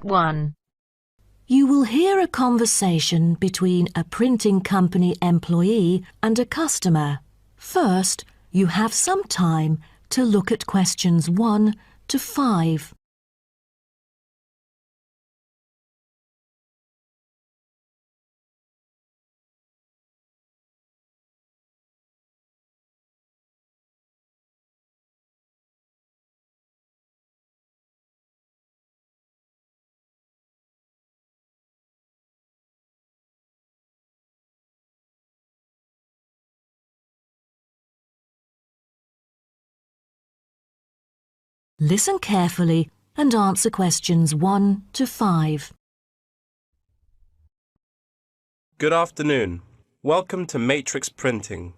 1. You will hear a conversation between a printing company employee and a customer. First, you have some time to look at questions 1 to 5. Listen carefully and answer questions 1 to 5. Good afternoon. Welcome to Matrix Printing.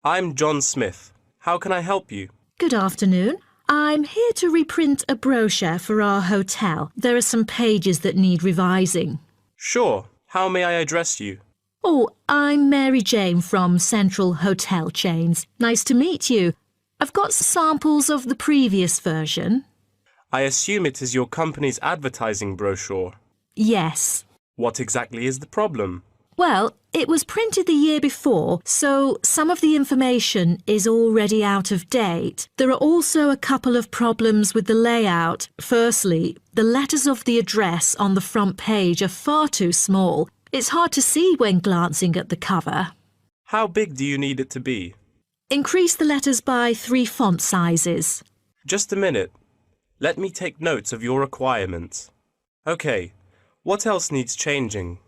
I'm John Smith. How can I help you? Good afternoon. I'm here to reprint a brochure for our hotel. There are some pages that need revising. Sure. How may I address you? Oh, I'm Mary Jane from Central Hotel Chains. Nice to meet you. I've got samples of the previous version. I assume it is your company's advertising brochure. Yes. What exactly is the problem? Well, it was printed the year before, so some of the information is already out of date. There are also a couple of problems with the layout. Firstly, the letters of the address on the front page are far too small. It's hard to see when glancing at the cover. How big do you need it to be? Increase the letters by 3 font sizes. Just a minute. Let me take notes of your requirements. Okay. What else needs changing?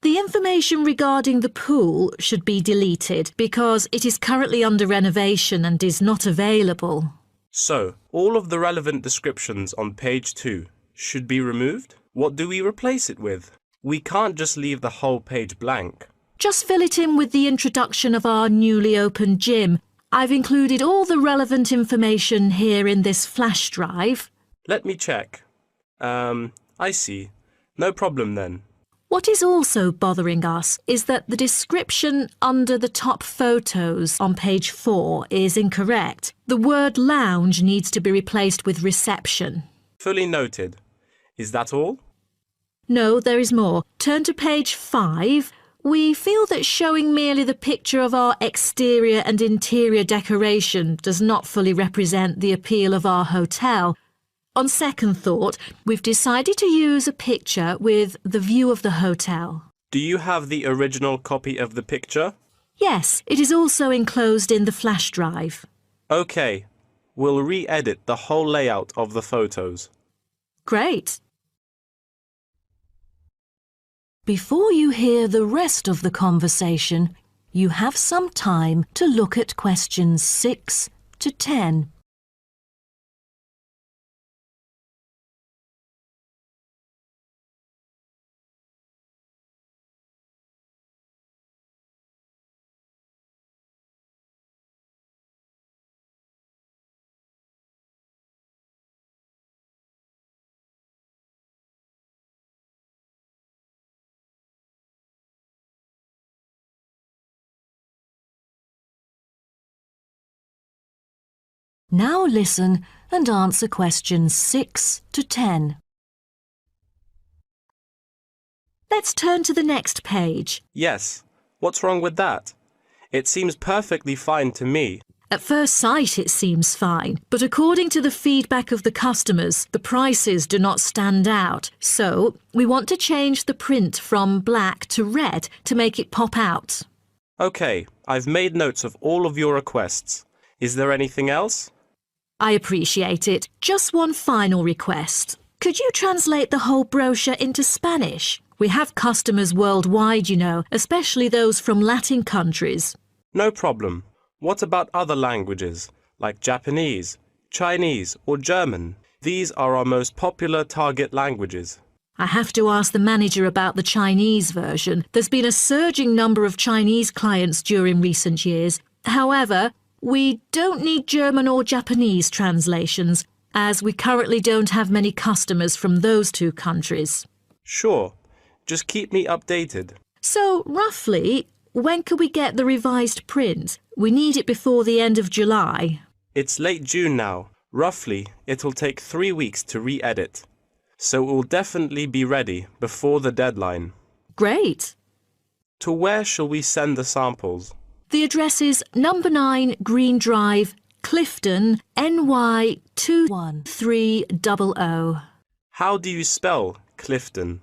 The information regarding the pool should be deleted because it is currently under renovation and is not available. So, all of the relevant descriptions on page 2 should be removed? What do we replace it with? We can't just leave the whole page blank. Just fill it in with the introduction of our newly opened gym. I've included all the relevant information here in this flash drive. Let me check. I see. No problem then. What is also bothering us is that the description under the top photos on page 4 is incorrect. The word lounge needs to be replaced with reception. Fully noted. Is that all? No, there is more. Turn to page 5. We feel that showing merely the picture of our exterior and interior decoration does not fully represent the appeal of our hotel. On second thought, we've decided to use a picture with the view of the hotel. Do you have the original copy of the picture? Yes, it is also enclosed in the flash drive. Okay. We'll re-edit the whole layout of the photos. Great. Before you hear the rest of the conversation, you have some time to look at questions 6 to 10. Now listen and answer questions 6 to 10. Let's turn to the next page. Yes. What's wrong with that? It seems perfectly fine to me. At first sight it seems fine, but according to the feedback of the customers, the prices do not stand out. So, we want to change the print from black to red to make it pop out. Okay, I've made notes of all of your requests. Is there anything else? I appreciate it. Just one final request. Could you translate the whole brochure into Spanish? We have customers worldwide, you know, especially those from Latin countries. No problem. What about other languages, like Japanese, Chinese, or German? These are our most popular target languages. I have to ask the manager about the Chinese version. There's been a surging number of Chinese clients during recent years. However, we don't need German or Japanese translations, as we currently don't have many customers from those two countries. Sure. Just keep me updated. So, roughly, when could we get the revised print? We need it before the end of July. It's late June now. Roughly, it'll take 3 weeks to re-edit. so it will definitely be ready before the deadline. Great. To where shall we send the samples? The address is number 9 Green Drive, Clifton, NY 21300. How do you spell Clifton?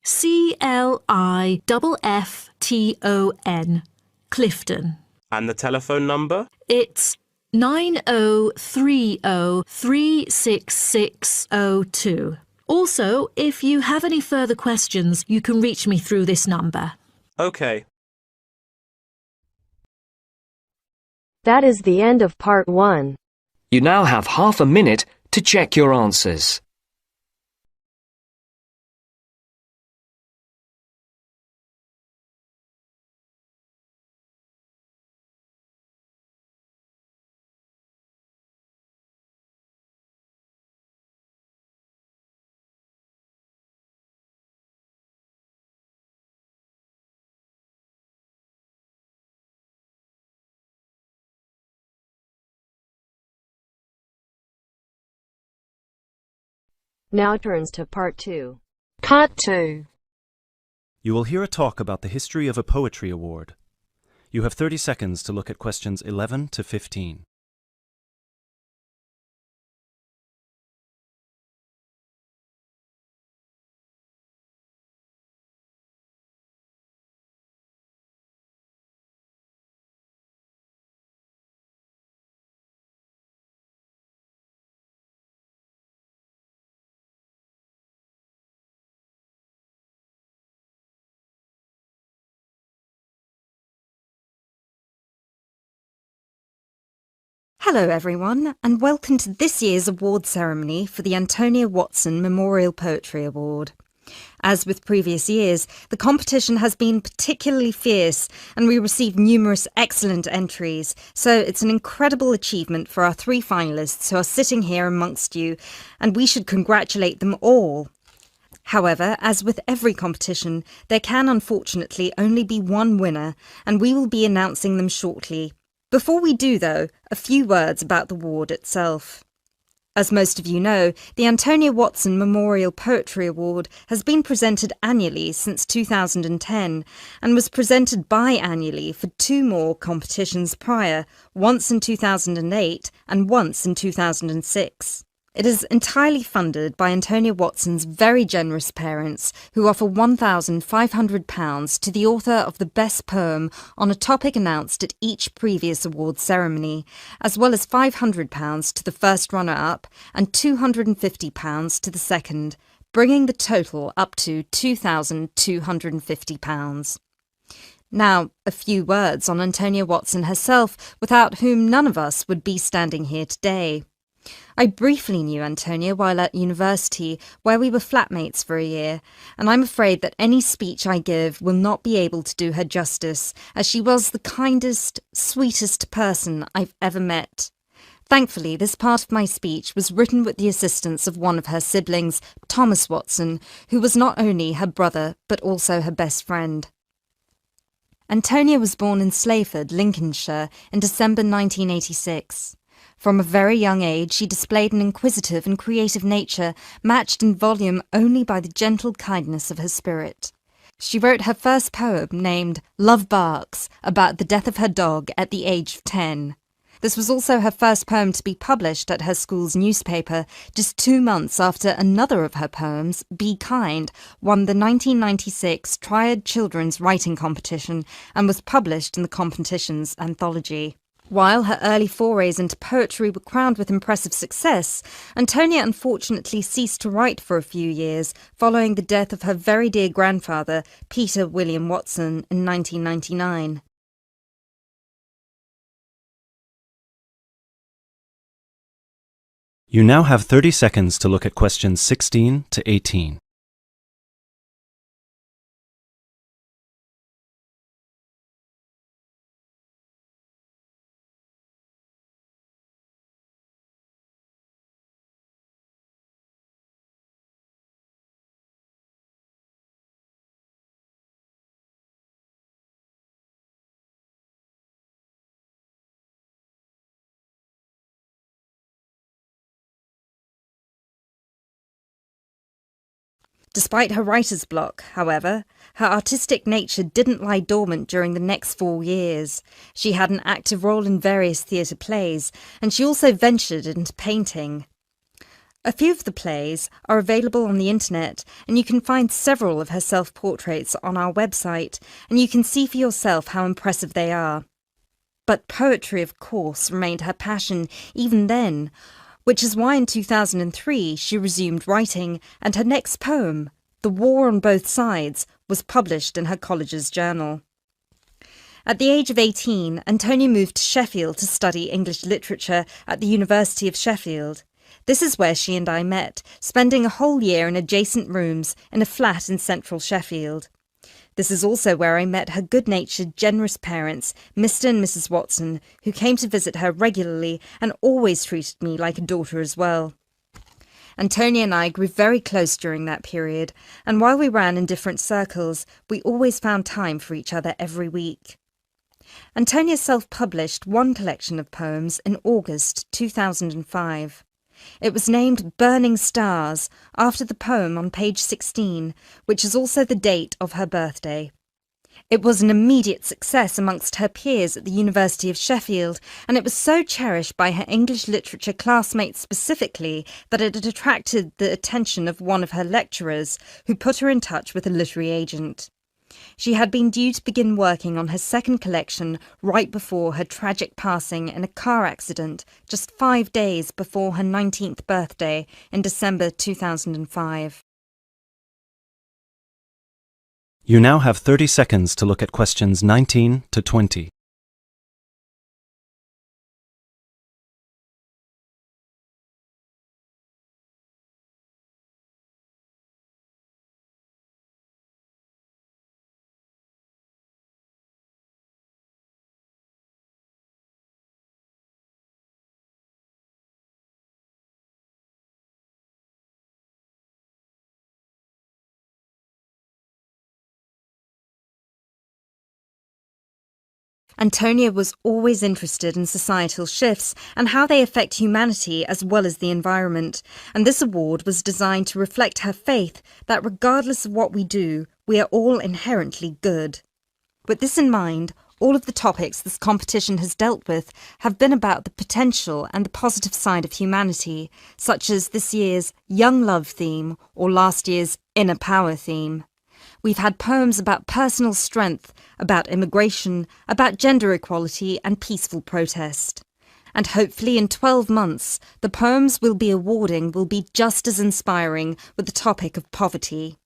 CLIFFTON, Clifton. And the telephone number? It's 9030366602. Also, if you have any further questions, you can reach me through this number. Okay. That is the end of part 1. You now have half a minute to check your answers. Now turns to part 2. Part 2. You will hear a talk about the history of a poetry award. You have 30 seconds to look at questions 11 to 15. Hello everyone, and welcome to this year's award ceremony for the Antonia Watson Memorial Poetry Award. As with previous years, the competition has been particularly fierce and we received numerous excellent entries, so it's an incredible achievement for our 3 finalists who are sitting here amongst you, and we should congratulate them all. However, as with every competition, there can unfortunately only be one winner, and we will be announcing them shortly. Before we do, though, a few words about the award itself. As most of you know, the Antonia Watson Memorial Poetry Award has been presented annually since 2010 and was presented biannually for 2 more competitions prior, once in 2008 and once in 2006. It is entirely funded by Antonia Watson's very generous parents, who offer £1,500 to the author of the best poem on a topic announced at each previous award ceremony, as well as £500 to the first runner-up and £250 to the second, bringing the total up to £2,250. Now, a few words on Antonia Watson herself, without whom none of us would be standing here today. I briefly knew Antonia while at university, where we were flatmates for a year, and I'm afraid that any speech I give will not be able to do her justice, as she was the kindest, sweetest person I've ever met. Thankfully, this part of my speech was written with the assistance of one of her siblings, Thomas Watson, who was not only her brother, but also her best friend. Antonia was born in Slayford, Lincolnshire, in December 1986. From a very young age, she displayed an inquisitive and creative nature, matched in volume only by the gentle kindness of her spirit. She wrote her first poem, named Love Barks, about the death of her dog at the age of 10. This was also her first poem to be published at her school's newspaper, just 2 months after another of her poems, Be Kind, won the 1996 Triad Children's Writing Competition and was published in the competition's anthology. While her early forays into poetry were crowned with impressive success, Antonia unfortunately ceased to write for a few years, following the death of her very dear grandfather, Peter William Watson, in 1999. You now have 30 seconds to look at questions 16 to 18. Despite her writer's block, however, her artistic nature didn't lie dormant during the next 4 years. She had an active role in various theatre plays, and she also ventured into painting. A few of the plays are available on the internet, and you can find several of her self-portraits on our website, and you can see for yourself how impressive they are. But poetry, of course, remained her passion even then, which is why in 2003 she resumed writing, and her next poem, The War on Both Sides, was published in her college's journal. At the age of 18, Antonia moved to Sheffield to study English literature at the University of Sheffield. This is where she and I met, spending a whole year in adjacent rooms in a flat in central Sheffield. This is also where I met her good-natured, generous parents, Mr. and Mrs. Watson, who came to visit her regularly and always treated me like a daughter as well. Antonia and I grew very close during that period, and while we ran in different circles, we always found time for each other every week. Antonia self-published one collection of poems in August 2005. It was named Burning Stars, after the poem on page 16, which is also the date of her birthday. It was an immediate success amongst her peers at the University of Sheffield, and it was so cherished by her English literature classmates specifically that it had attracted the attention of one of her lecturers, who put her in touch with a literary agent. She had been due to begin working on her second collection right before her tragic passing in a car accident just 5 days before her 19th birthday in December 2005. You now have 30 seconds to look at questions 19 to 20. Antonia was always interested in societal shifts and how they affect humanity as well as the environment, and this award was designed to reflect her faith that regardless of what we do, we are all inherently good. With this in mind, all of the topics this competition has dealt with have been about the potential and the positive side of humanity, such as this year's Young Love theme or last year's Inner Power theme. We've had poems about personal strength, about immigration, about gender equality and peaceful protest. And hopefully in 12 months, the poems we'll be awarding will be just as inspiring with the topic of poverty.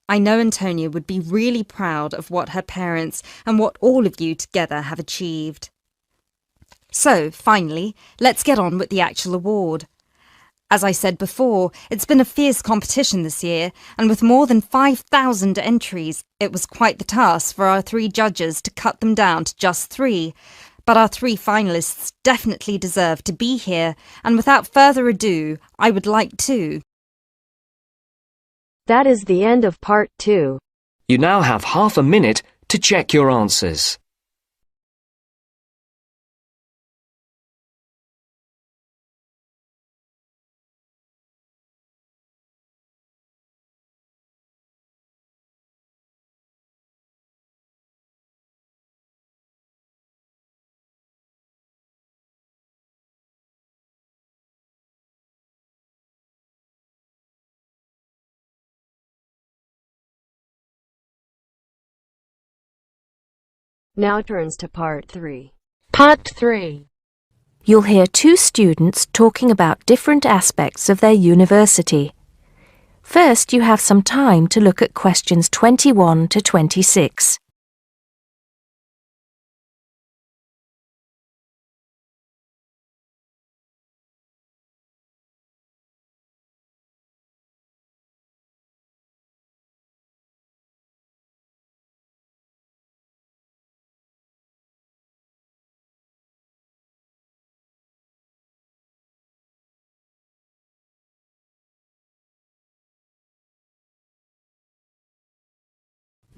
I know Antonia would be really proud of what her parents and what all of you together have achieved. So, finally, let's get on with the actual award. As I said before, it's been a fierce competition this year, and with more than 5,000 entries, it was quite the task for our 3 judges to cut them down to just 3. But our 3 finalists definitely deserve to be here, and without further ado, I would like to... That is the end of part 2. You now have half a minute to check your answers. Now turns to part 3. Part 3. You'll hear 2 students talking about different aspects of their university. First, you have some time to look at questions 21 to 26.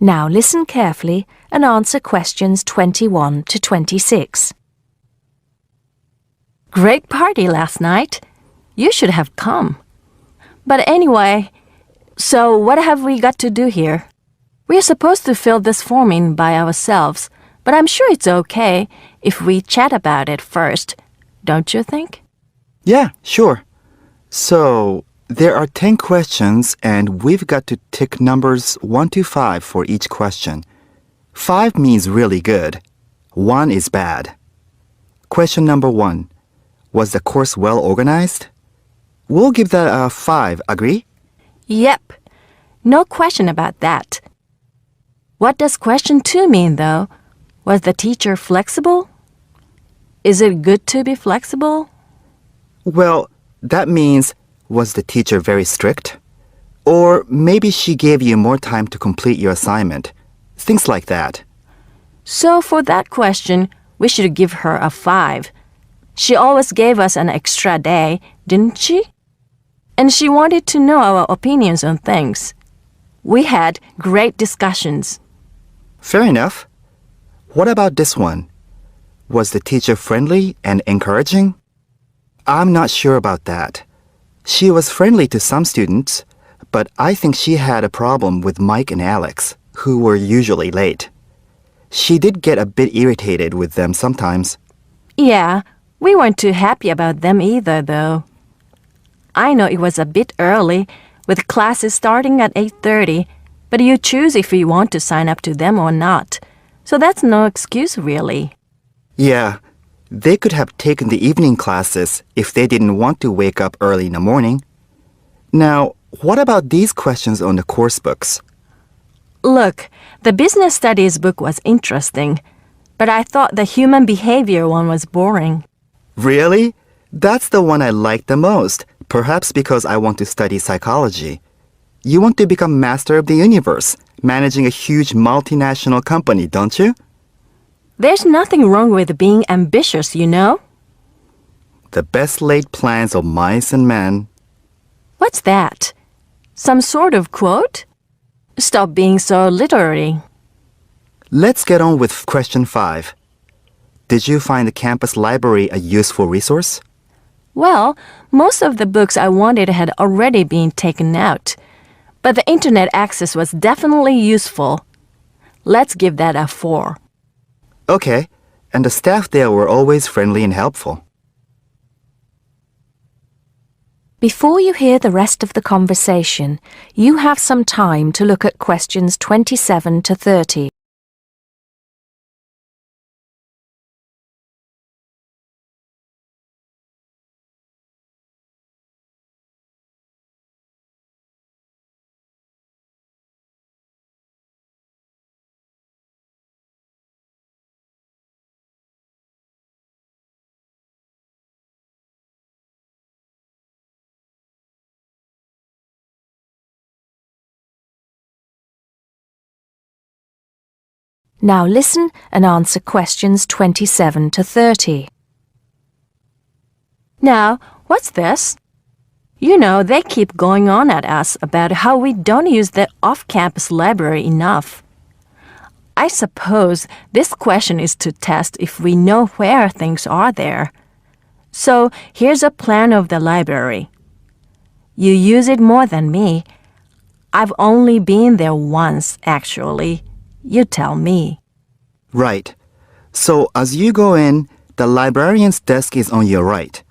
Now listen carefully and answer questions 21 to 26. Great party last night. You should have come. But anyway, So what have we got to do here? We're supposed to fill this form in by ourselves, but I'm sure it's okay if we chat about it first, don't you think? Yeah, sure. So, there are 10 questions and we've got to tick numbers 1 to 5 for each question. 5 means really good. 1 is bad. Question number 1. Was the course well organized? We'll give that a 5, agree? Yep. No question about that. What does question 2 mean, though? Was the teacher flexible? Is it good to be flexible? Well, that means, was the teacher very strict? Or maybe she gave you more time to complete your assignment. Things like that. So for that question, we should give her a 5. She always gave us an extra day, didn't she? And she wanted to know our opinions on things. We had great discussions. Fair enough. What about this one? Was the teacher friendly and encouraging? I'm not sure about that. She was friendly to some students, but I think she had a problem with Mike and Alex, who were usually late. She did get a bit irritated with them sometimes. Yeah, we weren't too happy about them either, though. I know it was a bit early, with classes starting at 8:30, but you choose if you want to sign up to them or not. So that's no excuse, really. Yeah, they could have taken the evening classes if they didn't want to wake up early in the morning. Now, what about these questions on the course books? Look, the business studies book was interesting, but I thought the human behavior one was boring. Really? That's the one I like the most, perhaps because I want to study psychology. You want to become master of the universe, managing a huge multinational company, don't you? There's nothing wrong with being ambitious, you know? The best laid plans of mice and men. What's that? Some sort of quote? Stop being so literary. Let's get on with question 5. Did you find the campus library a useful resource? Well, most of the books I wanted had already been taken out, but the internet access was definitely useful. Let's give that a 4. Okay, and the staff there were always friendly and helpful. Before you hear the rest of the conversation, you have some time to look at questions 27 to 30. Now listen and answer questions 27 to 30. Now, what's this? You know, they keep going on at us about how we don't use the off-campus library enough. I suppose this question is to test if we know where things are there. So here's a plan of the library. You use it more than me. I've only been there once, actually. You tell me. Right. So as you go in, the librarian's desk is on your right.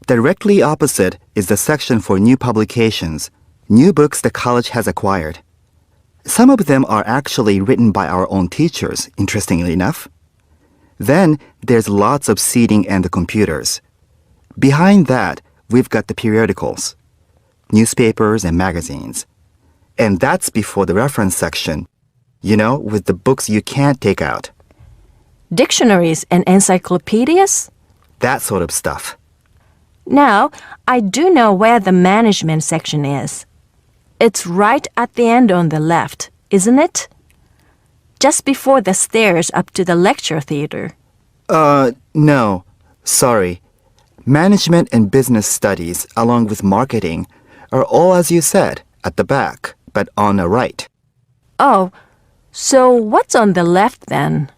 Directly opposite is the section for new publications, new books the college has acquired. Some of them are actually written by our own teachers, interestingly enough. Then there's lots of seating and the computers. Behind that, we've got the periodicals, newspapers and magazines. And that's before the reference section. You know, with the books you can't take out. Dictionaries and encyclopedias? That sort of stuff. Now, I do know where the management section is. It's right at the end on the left, isn't it? Just before the stairs up to the lecture theater. No. Sorry. Management and business studies, along with marketing, are all, as you said, at the back, but on the right. Oh, so what's on the left then?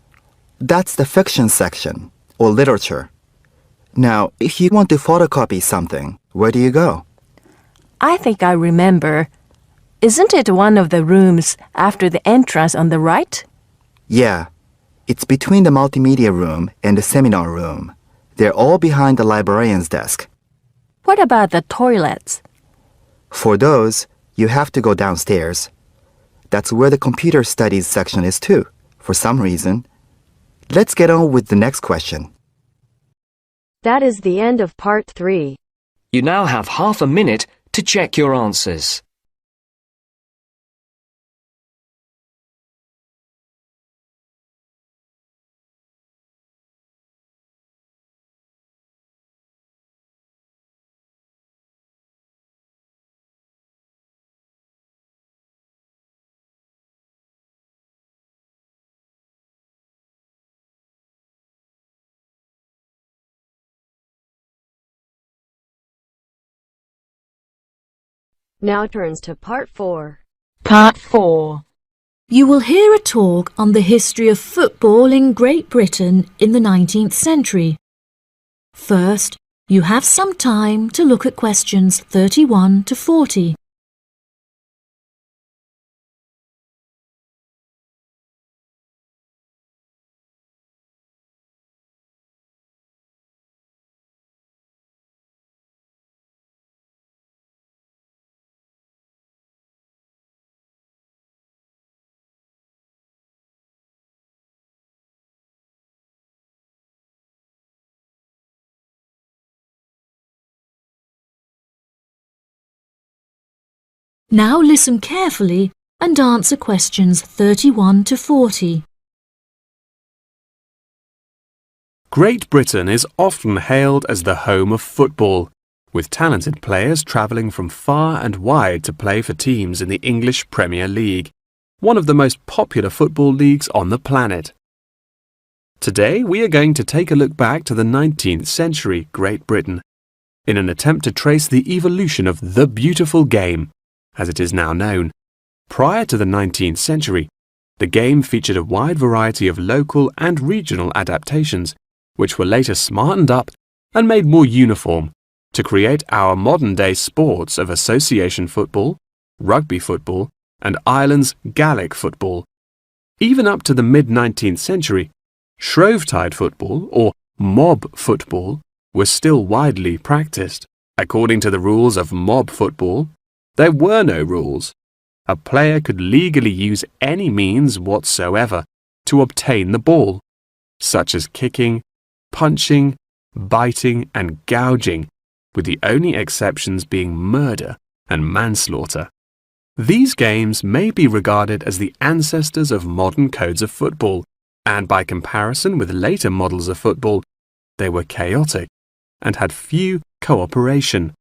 That's the fiction section, or literature. Now, if you want to photocopy something, where do you go? I think I remember. Isn't it one of the rooms after the entrance on the right? Yeah, it's between the multimedia room and the seminar room. They're all behind the librarian's desk. What about the toilets? For those, you have to go downstairs. That's where the computer studies section is too, for some reason. Let's get on with the next question. That is the end of part 3. You now have half a minute to check your answers. Now turns to part 4. Part 4. You will hear a talk on the history of football in Great Britain in the 19th century. First, you have some time to look at questions 31 to 40. Now listen carefully and answer questions 31 to 40. Great Britain is often hailed as the home of football, with talented players travelling from far and wide to play for teams in the English Premier League, one of the most popular football leagues on the planet. Today we are going to take a look back to the 19th century Great Britain, in an attempt to trace the evolution of the beautiful game, as it is now known. Prior to the 19th century, the game featured a wide variety of local and regional adaptations, which were later smartened up and made more uniform to create our modern-day sports of association football, rugby football, and Ireland's Gaelic football. Even up to the mid-19th century, Shrovetide football, or mob football, was still widely practiced. According to the rules of mob football, there were no rules. A player could legally use any means whatsoever to obtain the ball, such as kicking, punching, biting, and gouging, with the only exceptions being murder and manslaughter. These games may be regarded as the ancestors of modern codes of football, and by comparison with later models of football, they were chaotic and had few cooperation.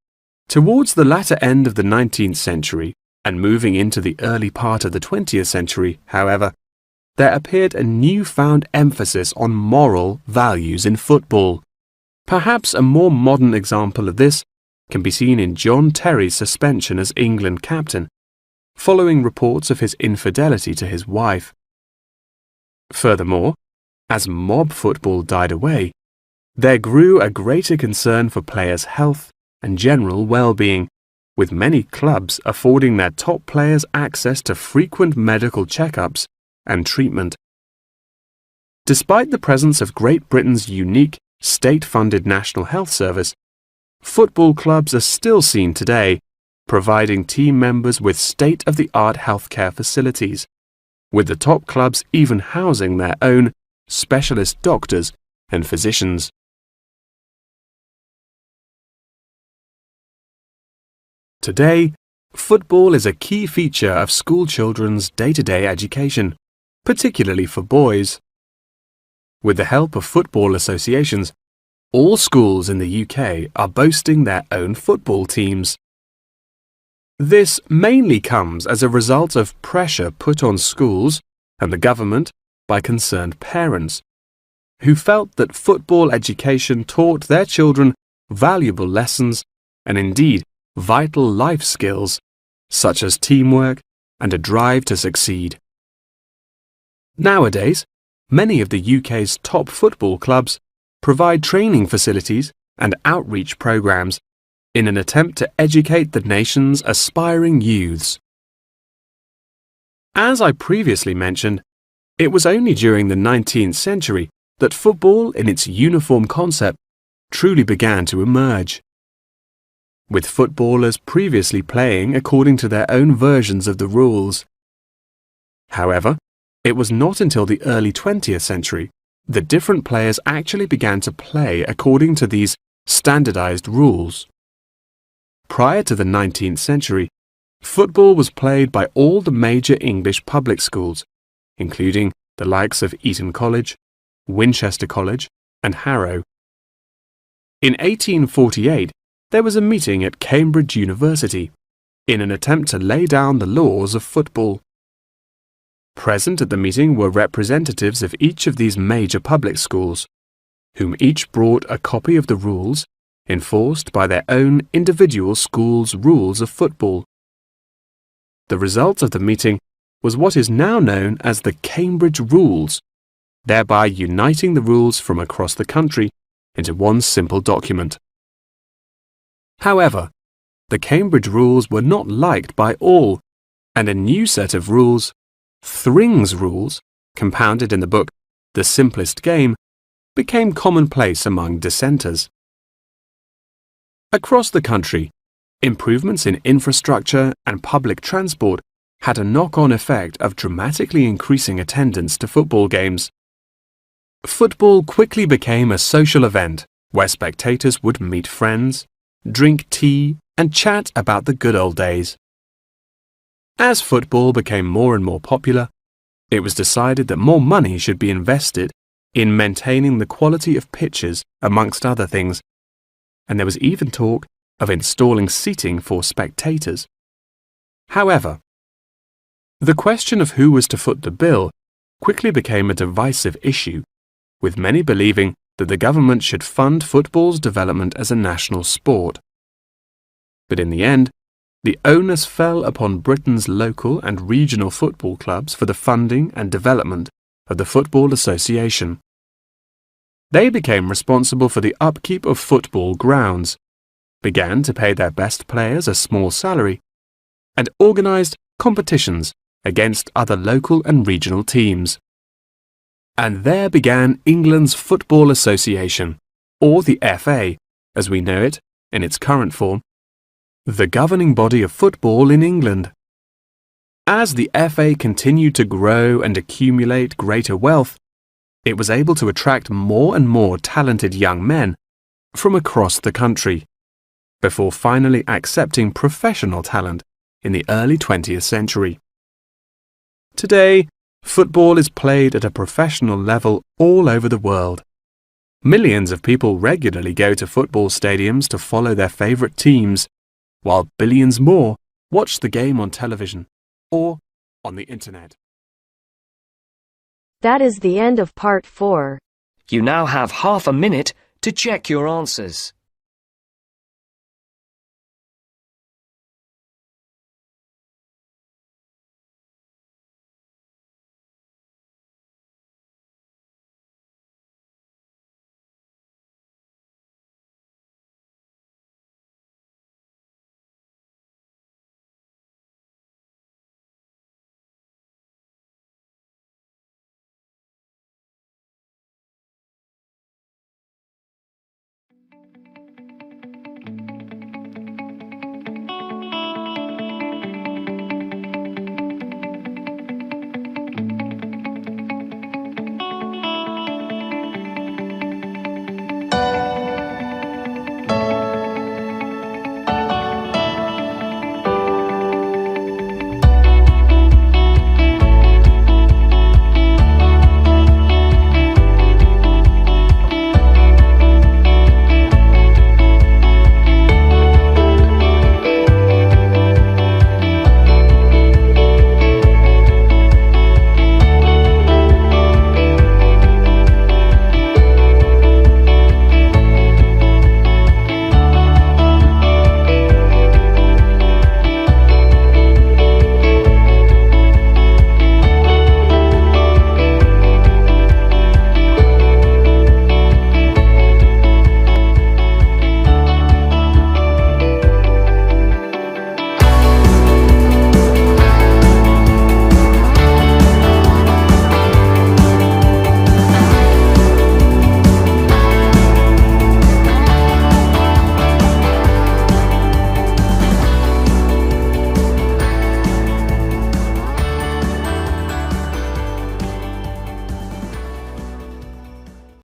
Towards the latter end of the 19th century and moving into the early part of the 20th century, however, there appeared a newfound emphasis on moral values in football. Perhaps a more modern example of this can be seen in John Terry's suspension as England captain, following reports of his infidelity to his wife. Furthermore, as mob football died away, there grew a greater concern for players' health and general well-being, with many clubs affording their top players access to frequent medical checkups and treatment. Despite the presence of Great Britain's unique state-funded National Health Service, football clubs are still seen today providing team members with state-of-the-art healthcare facilities, with the top clubs even housing their own specialist doctors and physicians. Today, football is a key feature of school children's day-to-day education, particularly for boys. With the help of football associations, all schools in the UK are boasting their own football teams. This mainly comes as a result of pressure put on schools and the government by concerned parents, who felt that football education taught their children valuable lessons and indeed vital life skills, such as teamwork and a drive to succeed. Nowadays, many of the UK's top football clubs provide training facilities and outreach programs in an attempt to educate the nation's aspiring youths. As I previously mentioned, it was only during the 19th century that football in its uniform concept truly began to emerge, with footballers previously playing according to their own versions of the rules. However, it was not until the early 20th century that different players actually began to play according to these standardized rules. Prior to the 19th century, football was played by all the major English public schools, including the likes of Eton College, Winchester College, and Harrow. In 1848, there was a meeting at Cambridge University in an attempt to lay down the laws of football. Present at the meeting were representatives of each of these major public schools, whom each brought a copy of the rules enforced by their own individual school's rules of football. The result of the meeting was what is now known as the Cambridge Rules, thereby uniting the rules from across the country into one simple document. However, the Cambridge Rules were not liked by all, and a new set of rules, Thring's Rules, compounded in the book The Simplest Game, became commonplace among dissenters. Across the country, improvements in infrastructure and public transport had a knock-on effect of dramatically increasing attendance to football games. Football quickly became a social event where spectators would meet friends, drink tea, and chat about the good old days. As football became more and more popular, it was decided that more money should be invested in maintaining the quality of pitches, amongst other things, and there was even talk of installing seating for spectators. However, the question of who was to foot the bill quickly became a divisive issue, with many believing that the government should fund football's development as a national sport. But in the end, the onus fell upon Britain's local and regional football clubs for the funding and development of the Football Association. They became responsible for the upkeep of football grounds, began to pay their best players a small salary, and organised competitions against other local and regional teams. And there began England's Football Association, or the FA, as we know it in its current form, the governing body of football in England. As the FA continued to grow and accumulate greater wealth, it was able to attract more and more talented young men from across the country, before finally accepting professional talent in the early 20th century. Today, football is played at a professional level all over the world. Millions of people regularly go to football stadiums to follow their favourite teams, while billions more watch the game on television or on the internet. That is the end of part 4. You now have half a minute to check your answers.